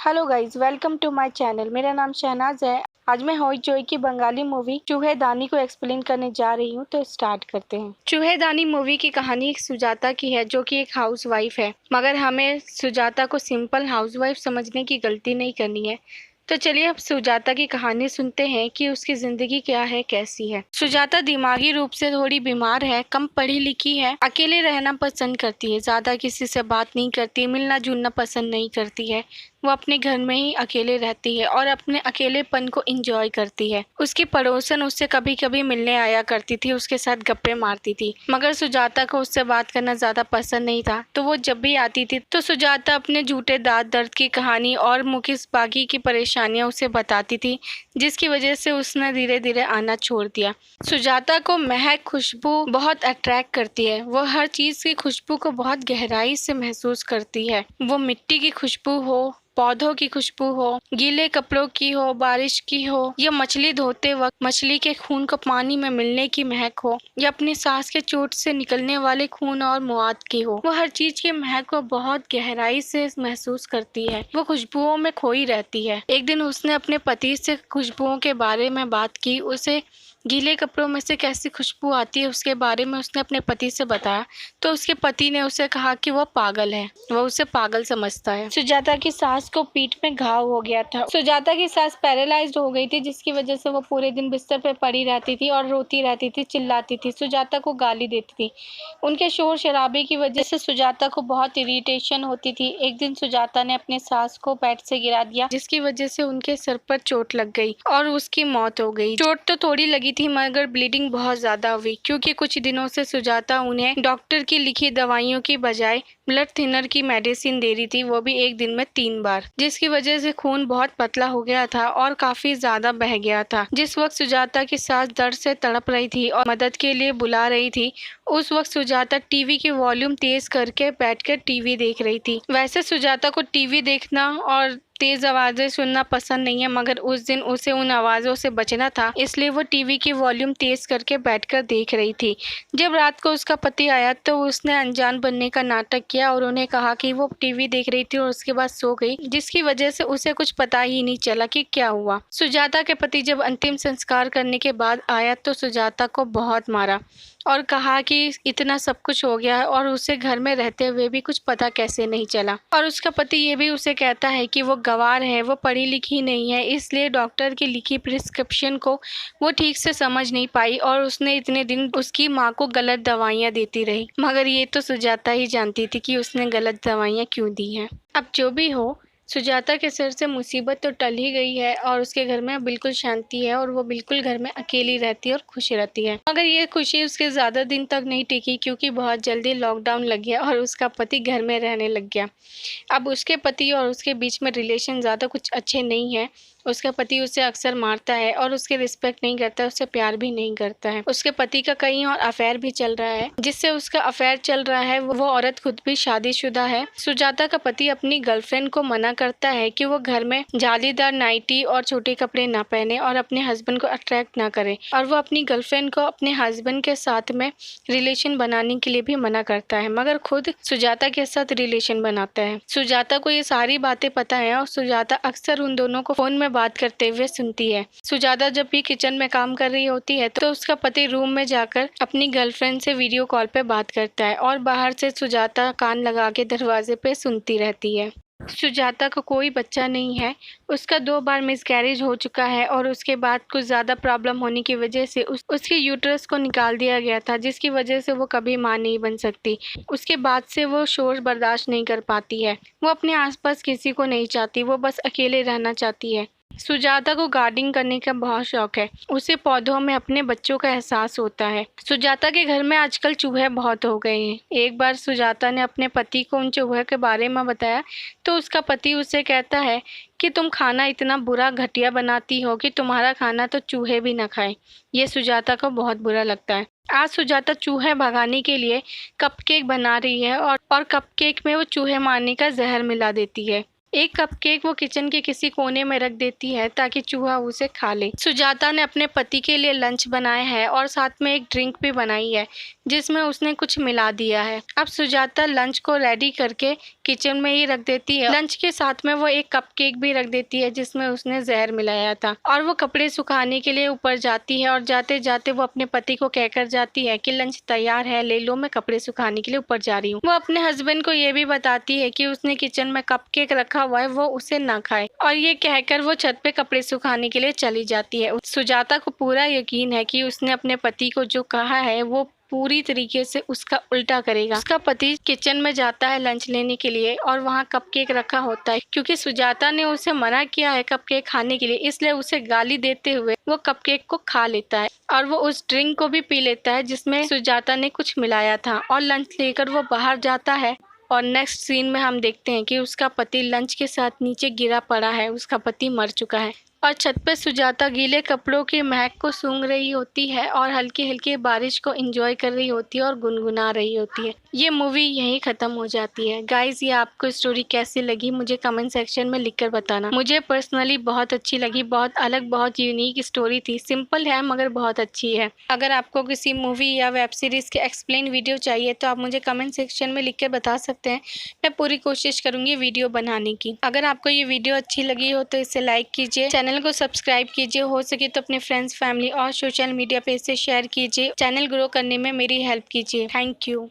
Hello guys, welcome to my channel. मेरा नाम शहनाज है। आज मैं होइचोई की बंगाली मूवी चूहेदानी को एक्सप्लेन करने जा रही हूँ, तो स्टार्ट करते हैं। चूहेदानी मूवी की कहानी एक सुजाता की है, जो कि एक हाउसवाइफ है, मगर हमें सुजाता को सिंपल हाउसवाइफ समझने की गलती नहीं करनी है। तो चलिए अब सुजाता की कहानी सुनते हैं कि उसकी जिंदगी क्या है, कैसी है। सुजाता दिमागी रूप से थोड़ी बीमार है, कम पढ़ी लिखी है, अकेले रहना पसंद करती है, ज्यादा किसी से बात नहीं करती, मिलना जुलना पसंद नहीं करती है। वो अपने घर में ही अकेले रहती है और अपने अकेलेपन को एंजॉय करती है। उसकी पड़ोसन उससे कभी कभी मिलने आया करती थी, उसके साथ गप्पे मारती थी, मगर सुजाता को उससे बात करना ज्यादा पसंद नहीं था। तो वो जब भी आती थी तो सुजाता अपने झूठे दांत दर्द की कहानी और मुकेश बागी की परेशानियां उसे बताती थी, जिसकी वजह से उसने धीरे धीरे आना छोड़ दिया। सुजाता को महक खुशबू बहुत अट्रैक्ट करती है। वो हर चीज की खुशबू को बहुत गहराई से महसूस करती है। वो मिट्टी की खुशबू हो, पौधों की खुशबू हो, गीले कपड़ों की हो, बारिश की हो, या मछली धोते वक्त मछली के खून को पानी में मिलने की महक हो, या अपनी सांस के चोट से निकलने वाले खून और मौत की हो। वो हर चीज की महक को बहुत गहराई से महसूस करती है। वो खुशबुओं में खोई रहती है। एक दिन उसने अपने पति से खुशबुओं के बारे में बात की। उसे गीले कपड़ों में से कैसी खुशबू आती है उसके बारे में उसने अपने पति से बताया, तो उसके पति ने उसे कहा कि वह पागल है, वह उसे पागल समझता है। सुजाता की सास को पीठ में घाव हो गया था। सुजाता की सास पैरालाइज्ड हो गई थी, जिसकी वजह से वो पूरे दिन बिस्तर पर पड़ी रहती थी और रोती रहती थी, चिल्लाती थी, सुजाता को गाली देती थी। उनके शोर शराबे की वजह से सुजाता को बहुत इरिटेशन होती थी। एक दिन सुजाता ने अपने सास को बेड से गिरा दिया, जिसकी वजह से उनके सर पर चोट लग गई और उसकी मौत हो गई। चोट तो थोड़ी लगी थी, मगर ब्लीडिंग बहुत ज्यादा हुई, क्योंकि कुछ दिनों से सुजाता उन्हें डॉक्टर की लिखी दवाइयों की बजाय ब्लड थिनर की मेडिसिन दे रही थी, वो भी एक दिन में 3 बार, जिसकी वजह से खून बहुत पतला हो गया था और काफी ज्यादा बह गया था। जिस वक्त सुजाता की सास दर्द से तड़प रही थी और मदद के लिए बुला रही थी, उस वक्त सुजाता टीवी की वॉल्यूम तेज करके बैठकर टीवी देख रही थी। वैसे सुजाता को टीवी देखना और तेज आवाजें सुनना पसंद नहीं है, मगर उस दिन उसे उन आवाजों से बचना था, इसलिए वो टीवी की वॉल्यूम तेज करके बैठकर देख रही थी। जब रात को उसका पति आया तो उसने अनजान बनने का नाटक किया और उन्हें कहा कि वो टीवी देख रही थी और उसके बाद सो गई, जिसकी वजह से उसे कुछ पता ही नहीं चला कि क्या हुआ। सुजाता के पति जब अंतिम संस्कार करने के बाद आया तो सुजाता को बहुत मारा और कहा कि इतना सब कुछ हो गया है और उसे घर में रहते हुए भी कुछ पता कैसे नहीं चला। और उसका पति ये भी उसे कहता है कि वो गंवार है, वो पढ़ी लिखी नहीं है, इसलिए डॉक्टर की लिखी प्रिस्क्रिप्शन को वो ठीक से समझ नहीं पाई और उसने इतने दिन उसकी माँ को गलत दवाइयाँ देती रही। मगर ये तो सुजाता ही जानती थी कि उसने गलत दवाइयाँ क्यों दी हैं। अब जो भी हो, सुजाता के सिर से मुसीबत तो टल ही गई है और उसके घर में बिल्कुल शांति है और वो बिल्कुल घर में अकेली रहती है और खुश रहती है। मगर ये खुशी उसके ज्यादा दिन तक नहीं टिकी, क्योंकि बहुत जल्दी लॉकडाउन लग गया और उसका पति घर में रहने लग गया। अब उसके पति और उसके बीच में रिलेशन ज्यादा कुछ अच्छे नहीं है। उसका पति उसे अक्सर मारता है और उसके रिस्पेक्ट नहीं करता, उससे प्यार भी नहीं करता है। उसके पति का कहीं और अफेयर भी चल रहा है। जिससे उसका अफेयर चल रहा है वो औरत खुद भी शादीशुदा है। सुजाता का पति अपनी गर्लफ्रेंड को मना करता है कि वो घर में जालीदार नाइटी और छोटे कपड़े ना पहने और अपने हस्बैंड को अट्रैक्ट ना करे, और वो अपनी गर्लफ्रेंड को अपने हस्बैंड के साथ में रिलेशन बनाने के लिए भी मना करता है, मगर खुद सुजाता के साथ रिलेशन बनाता है। सुजाता को ये सारी बातें पता है और सुजाता अक्सर उन दोनों को फोन में बात करते हुए सुनती है। सुजाता जब भी किचन में काम कर रही होती है तो उसका पति रूम में जाकर अपनी गर्लफ्रेंड से वीडियो कॉल पे बात करता है और बाहर से सुजाता कान लगा के दरवाजे पे सुनती रहती है। सुजाता को कोई बच्चा नहीं है। उसका 2 बार मिसकैरेज हो चुका है और उसके बाद कुछ ज़्यादा प्रॉब्लम होने की वजह से उसके यूट्रस को निकाल दिया गया था, जिसकी वजह से वो कभी माँ नहीं बन सकती। उसके बाद से वो शोर बर्दाश्त नहीं कर पाती है। वो अपने आसपास किसी को नहीं चाहती, वो बस अकेले रहना चाहती है। सुजाता को गार्डनिंग करने का बहुत शौक है। उसे पौधों में अपने बच्चों का एहसास होता है। सुजाता के घर में आजकल चूहे बहुत हो गए हैं। एक बार सुजाता ने अपने पति को उन चूहे के बारे में बताया तो उसका पति उसे कहता है कि तुम खाना इतना बुरा घटिया बनाती हो कि तुम्हारा खाना तो चूहे भी न खाए। ये सुजाता को बहुत बुरा लगता है। आज सुजाता चूहे भगाने के लिए कपकेक बना रही है और कपकेक में वो चूहे मारने का जहर मिला देती है। एक कपकेक वो किचन के किसी कोने में रख देती है ताकि चूहा उसे खा ले। सुजाता ने अपने पति के लिए लंच बनाया है और साथ में एक ड्रिंक भी बनाई है जिसमें उसने कुछ मिला दिया है। अब सुजाता लंच को रेडी करके किचन में ही रख देती है। लंच के साथ में वो एक कपकेक भी रख देती है जिसमें उसने जहर मिलाया था, और वो कपड़े सुखाने के लिए ऊपर जाती है और जाते जाते वो अपने पति को कहकर जाती है कि लंच तैयार है, ले लो, मैं कपड़े सुखाने के लिए ऊपर जा रही हूँ। वो अपने हस्बैंड को ये भी बताती है कि उसने किचन में कपकेक रखा हुआ है, वो उसे ना खाए, और ये कहकर वो छत पे कपड़े सुखाने के लिए चली जाती है। सुजाता को पूरा यकीन है कि उसने अपने पति को जो कहा है वो पूरी तरीके से उसका उल्टा करेगा। उसका पति किचन में जाता है लंच लेने के लिए और वहाँ कपकेक रखा होता है। क्योंकि सुजाता ने उसे मना किया है कपकेक खाने के लिए, इसलिए उसे गाली देते हुए वो कपकेक को खा लेता है और वो उस ड्रिंक को भी पी लेता है जिसमें सुजाता ने कुछ मिलाया था, और लंच लेकर वो बाहर जाता है। और नेक्स्ट सीन में हम देखते हैं कि उसका पति लंच के साथ नीचे गिरा पड़ा है, उसका पति मर चुका है। और छत पे सुजाता गीले कपड़ों की महक को सूंघ रही होती है और हल्की हल्की बारिश को एंजॉय कर रही होती है और गुनगुना रही होती है। ये मूवी यहीं खत्म हो जाती है। गाइस, ये आपको स्टोरी कैसी लगी मुझे कमेंट सेक्शन में लिखकर बताना। मुझे पर्सनली बहुत अच्छी लगी, बहुत अलग, बहुत यूनिक स्टोरी थी। सिंपल है मगर बहुत अच्छी है। अगर आपको किसी मूवी या वेब सीरीज के एक्सप्लेन वीडियो चाहिए तो आप मुझे कमेंट सेक्शन में लिख कर बता सकते हैं। मैं पूरी कोशिश करूंगी वीडियो बनाने की। अगर आपको ये वीडियो अच्छी लगी हो तो इसे लाइक कीजिए, चैनल को सब्सक्राइब कीजिए, हो सके तो अपने फ्रेंड्स, फैमिली और सोशल मीडिया पे इसे शेयर कीजिए। चैनल ग्रो करने में मेरी हेल्प कीजिए। Thank you.